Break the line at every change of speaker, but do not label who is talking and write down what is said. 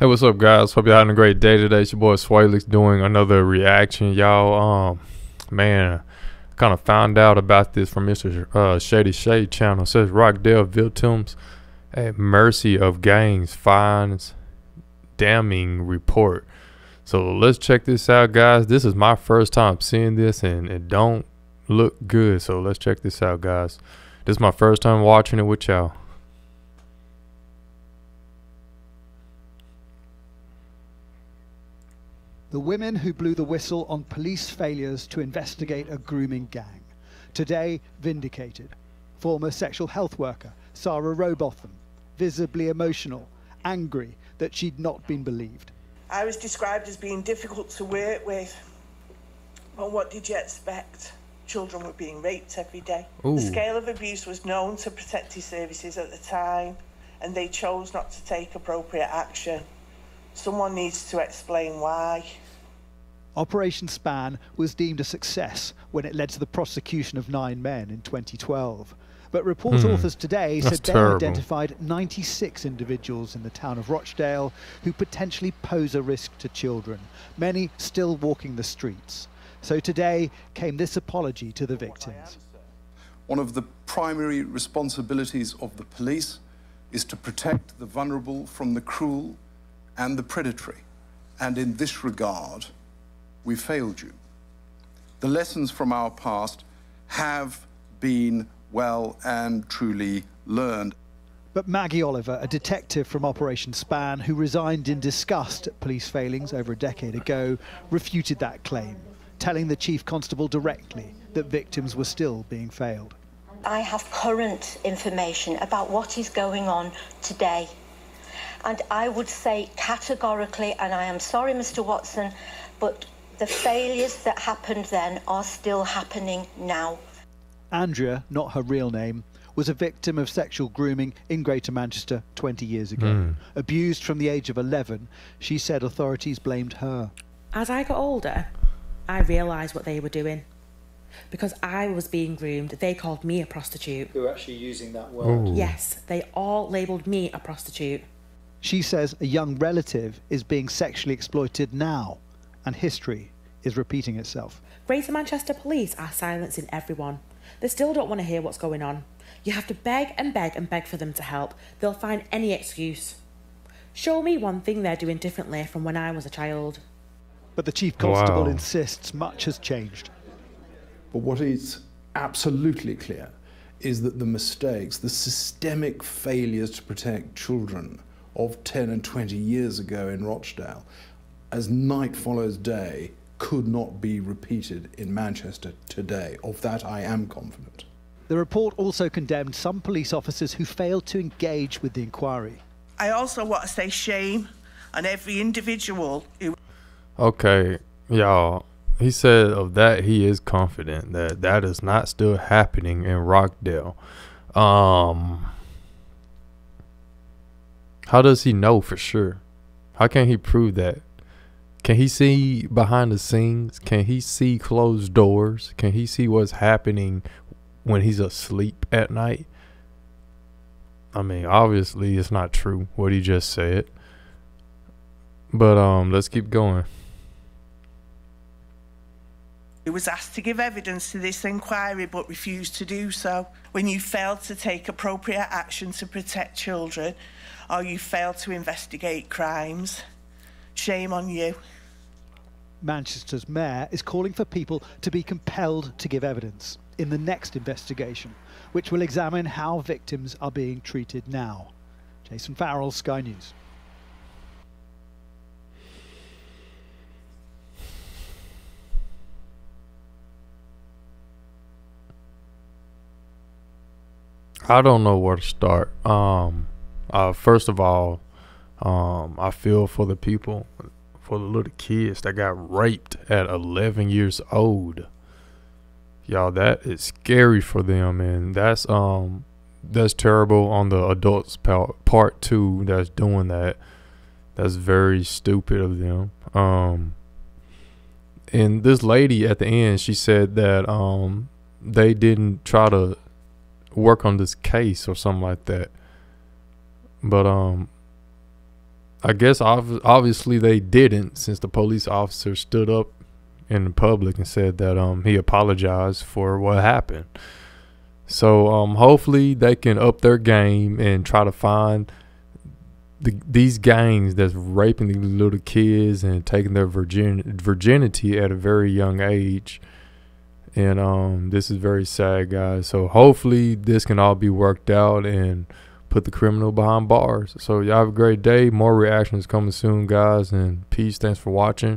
Hey, what's up, guys? Hope you're having a great day today. It's your boy Swaylex doing another reaction, y'all. Man, kind of found out about this from Mr. Shady Shade channel. It says Rochdale victims at mercy of gangs finds damning report. So let's check this out, guys. This is my first time seeing this, and it don't look good. So let's check this out, guys. This is my first time watching it with y'all.
The women who blew the whistle on police failures to investigate a grooming gang. Today vindicated. Former sexual health worker Sarah Robotham, visibly emotional, angry that she'd not been believed.
I was described as being difficult to work with. Well, what did you expect? Children were being raped every day.
Ooh.
The scale of abuse was known to protective services at the time, and they chose not to take appropriate action. Someone needs to explain why.
Operation Span was deemed a success when it led to the prosecution of 9 men in 2012. But report authors today said they identified 96 individuals in the town of Rochdale who potentially pose a risk to children, many still walking the streets. So today came this apology to the victims.
One of the primary responsibilities of the police is to protect the vulnerable from the cruel and the predatory. And in this regard, we failed you. The lessons from our past have been well and truly learned.
But Maggie Oliver, a detective from Operation Span who resigned in disgust at police failings over a decade ago, refuted that claim, telling the chief constable directly that victims were still being failed.
I have current information about what is going on today. And I would say categorically, and I am sorry, Mr. Watson, but the failures that happened then are still happening now.
Andrea, not her real name, was a victim of sexual grooming in Greater Manchester 20 years ago. Abused from the age of 11, she said authorities blamed her.
As I got older, I realised what they were doing. Because I was being groomed, they called me a prostitute.
They were actually using that word.
Ooh.
Yes, they all labelled me a prostitute.
She says a young relative is being sexually exploited now, and history is repeating itself.
Greater Manchester Police are silencing everyone. They still don't want to hear what's going on. You have to beg and beg and beg for them to help. They'll find any excuse. Show me one thing they're doing differently from when I was a child.
But the chief constable
Wow.
insists much has changed.
But what is absolutely clear is that the mistakes, the systemic failures to protect children of 10 and 20 years ago in Rochdale, as night follows day, could not be repeated in Manchester today. Of that I am confident.
The report also condemned some police officers who failed to engage with the inquiry.
I also want to say shame on every individual who...
Okay, y'all. He said of that he is confident that that is not still happening in Rochdale. How does he know for sure? How can he prove that? Can he see behind the scenes? Can he see closed doors? Can he see what's happening when he's asleep at night? I mean, obviously it's not true what he just said. But let's keep going.
Who was asked to give evidence to this inquiry but refused to do so. When you failed to take appropriate action to protect children, or you failed to investigate crimes, shame on you.
Manchester's mayor is calling for people to be compelled to give evidence in the next investigation, which will examine how victims are being treated now. Jason Farrell, Sky News.
I don't know where to start. First of all, I feel for the people, for the little kids that got raped at 11 years old. Y'all, that is scary for them, and that's terrible on the adults' part too. That's doing that. That's very stupid of them. And this lady at the end, she said that they didn't try to work on this case or something like that. But I guess obviously they didn't, since the police officer stood up in the public and said that he apologized for what happened. So hopefully they can up their game and try to find these gangs that's raping these little kids and taking their virginity at a very young age. And this is very sad, guys. So hopefully this can all be worked out and put the criminal behind bars. So y'all have a great day. More reactions coming soon, guys, and peace. Thanks for watching.